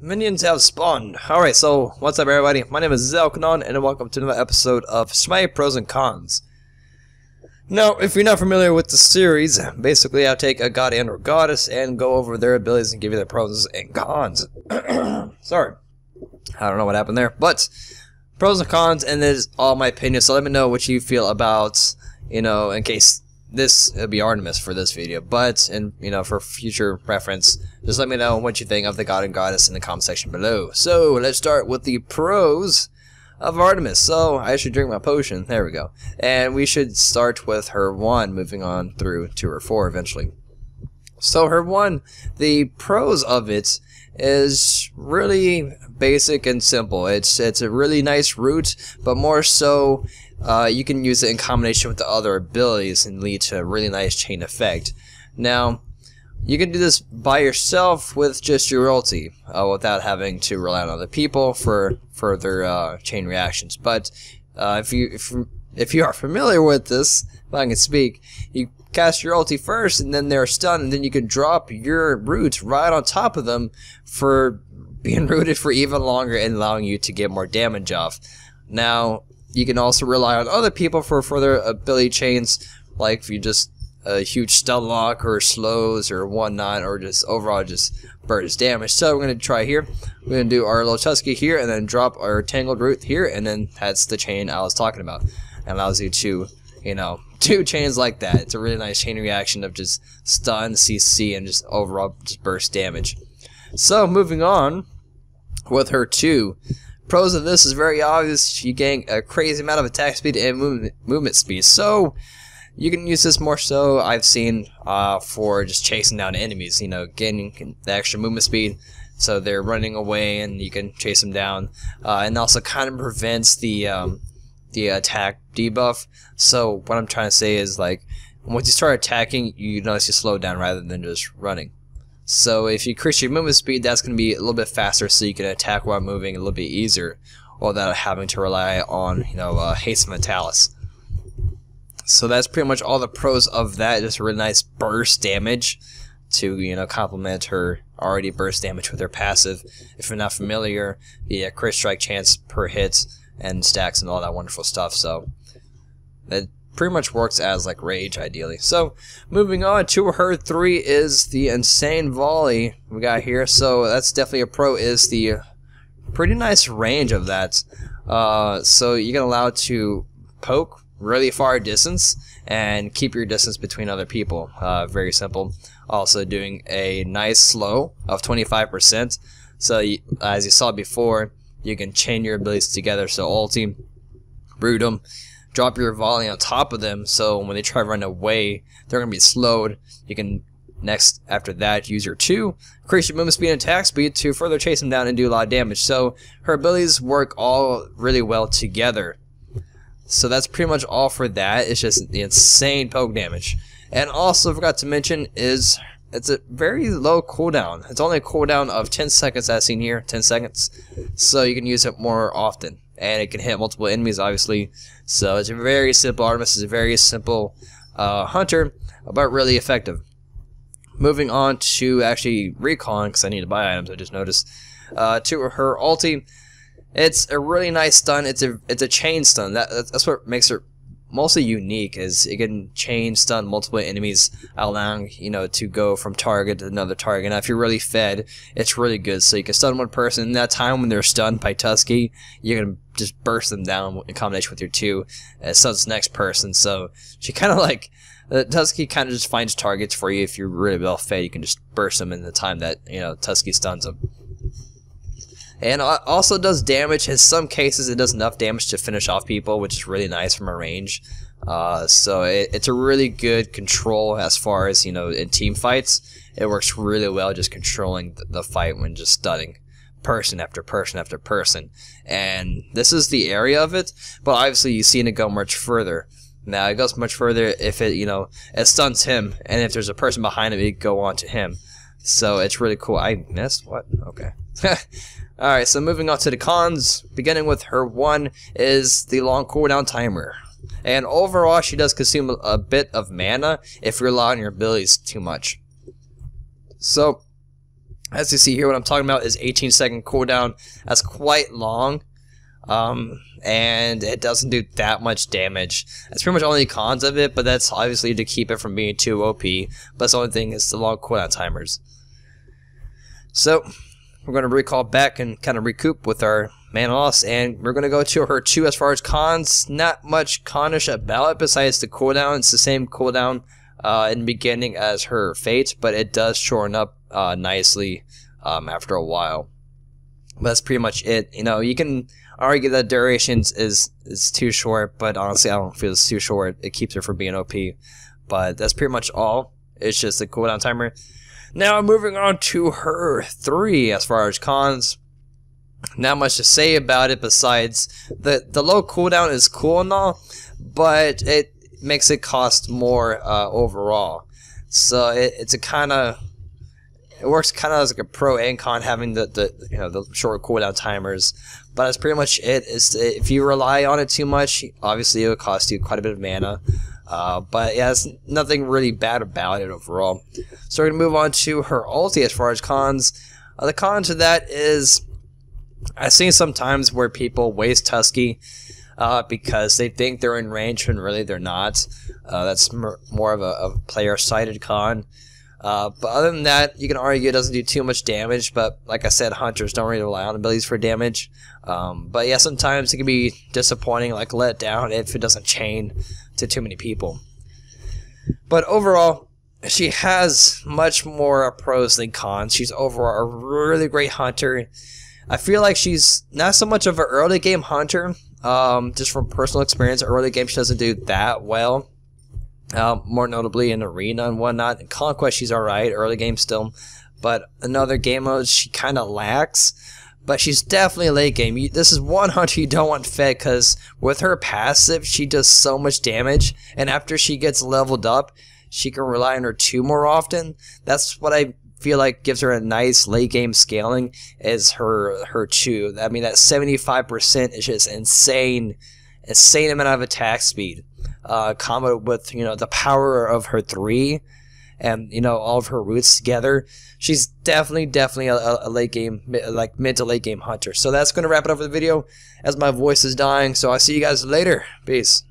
Minions have spawned. Alright, so what's up everybody? My name is Zelkenon and welcome to another episode of Smite Pros and Cons. Now, if you're not familiar with the series, basically I take a god and or goddess and go over their abilities and give you their pros and cons. Sorry. I don't know what happened there, but pros and cons, and this is all my opinion, so let me know what you feel about, in case this would be Artemis for this video, but for future reference, just let me know what you think of the god and goddess in the comment section below. So let's start with the pros of Artemis. So I should drink my potion. There we go. And we should start with her 1, moving on through to her 4 eventually. So her 1, the pros of it is really basic and simple. It's a really nice route, but more so you can use it in combination with the other abilities and lead to a really nice chain effect. Now, you can do this by yourself with just your ulti, without having to rely on other people for further chain reactions. But if you are familiar with this, if I can speak, you cast your ulti first, and then they're stunned, and then you can drop your root right on top of them for being rooted for even longer and allowing you to get more damage off. Now, you can also rely on other people for further ability chains, like if you just a huge stun lock or slows or whatnot, or just overall just burst damage. So we're going to try here. We're going to do our little Tusky here and then drop our Tangled Root here, and then that's the chain I was talking about. It allows you to, do chains like that. It's a really nice chain reaction of just stun, CC, and just overall just burst damage. So moving on with her 2. Pros of this is very obvious. You gain a crazy amount of attack speed and movement speed. So you can use this more so, I've seen, for just chasing down enemies, getting the extra movement speed, so they're running away and you can chase them down, and also kind of prevents the attack debuff. So what I'm trying to say is, like, once you start attacking, you notice you slow down rather than just running. So if you increase your movement speed, that's going to be a little bit faster, so you can attack while moving a little bit easier, without having to rely on, haste Metalis. So that's pretty much all the pros of that. Just a really nice burst damage to, complement her already burst damage with her passive. If you're not familiar, the crit strike chance per hit and stacks and all that wonderful stuff. So that pretty much works as like rage ideally. So moving on to her 3 is the insane volley we got here. So that's definitely a pro, is the pretty nice range of that. So you can allow it to poke really far distance and keep your distance between other people. Very simple. Also doing a nice slow of 25%. So as you saw before, you can chain your abilities together. So ulti, root them, drop your volley on top of them, so when they try to run away, they're going to be slowed. You can next, after that, use your 2, increase your movement speed and attack speed to further chase them down and do a lot of damage. So her abilities work all really well together. So that's pretty much all for that. It's just the insane poke damage. And also forgot to mention is it's a very low cooldown. It's only a cooldown of 10 seconds as seen here, 10 seconds. So you can use it more often. And it can hit multiple enemies, obviously. So it's a very simple, Artemis is a very simple hunter, but really effective. Moving on to actually recon, because I need to buy items, I just noticed. To her ulti. It's a really nice stun. It's a chain stun. That's what makes her mostly unique, is it can chain stun multiple enemies, allowing to go from target to another target. Now if you're really fed, it's really good. So you can stun one person in that time when they're stunned by Tusky, you can just burst them down in combination with your 2 and stuns the next person. So she kind of like Tusky kind of just finds targets for you. If you're really well fed, you can just burst them in the time that Tusky stuns them. And also does damage. In some cases, it does enough damage to finish off people, which is really nice from a range. So it's a really good control as far as, in team fights. It works really well just controlling the fight when just stunning person after person after person. And this is the area of it, but obviously you've seen it go much further. Now, it goes much further if it, it stuns him, and if there's a person behind him, it go on to him. So it's really cool. I missed? What? Okay. Alright, so moving on to the cons, beginning with her 1 is the long cooldown timer. And overall, she does consume a bit of mana if you rely on your abilities too much. So, As you see here, what I'm talking about is 18-second cooldown. That's quite long, and it doesn't do that much damage. That's pretty much only cons of it, but that's obviously to keep it from being too OP. But the only thing is the long cooldown timers. So we're going to recall back and kind of recoup with our mana loss, and we're going to go to her 2 as far as cons. Not much conish about it besides the cooldown. It's the same cooldown in the beginning as her fate, but it does shorten up nicely after a while. But that's pretty much it. You know, you can argue that durations is too short, but honestly I don't feel it's too short. It keeps her from being OP. But that's pretty much all. It's just the cooldown timer. Now moving on to her 3 as far as cons. Not much to say about it besides the low cooldown is cool and all, but it makes it cost more overall. So it's a kind of, it works kind of as like a pro and con having the short cooldown timers, but that's pretty much it. If you rely on it too much, obviously it will cost you quite a bit of mana. But yeah, there's nothing really bad about it overall. So we're gonna move on to her ulti as far as cons. The con to that is I've seen sometimes where people waste Tusky because they think they're in range when really they're not. That's more of a player-sided con. But other than that, you can argue it doesn't do too much damage, but like I said, hunters don't really rely on abilities for damage. But yeah, sometimes it can be disappointing, like let down if it doesn't chain to too many people. But overall, she has much more pros than cons. She's overall a really great hunter. I feel like she's not so much of an early game hunter, just from personal experience. Early game she doesn't do that well. More notably in arena and whatnot. In conquest she's alright, early game still, but in other game modes she kind of lacks. But she's definitely late game. This is one hunter you don't want fed, because with her passive she does so much damage, and after she gets leveled up she can rely on her 2 more often. That's what I feel like gives her a nice late game scaling, is her 2. I mean, that 75% is just insane amount of attack speed. Combo with the power of her 3 and all of her roots together, she's definitely a late game, like mid to late game hunter. So that's going to wrap it up for the video, as my voice is dying. So I'll see you guys later. Peace.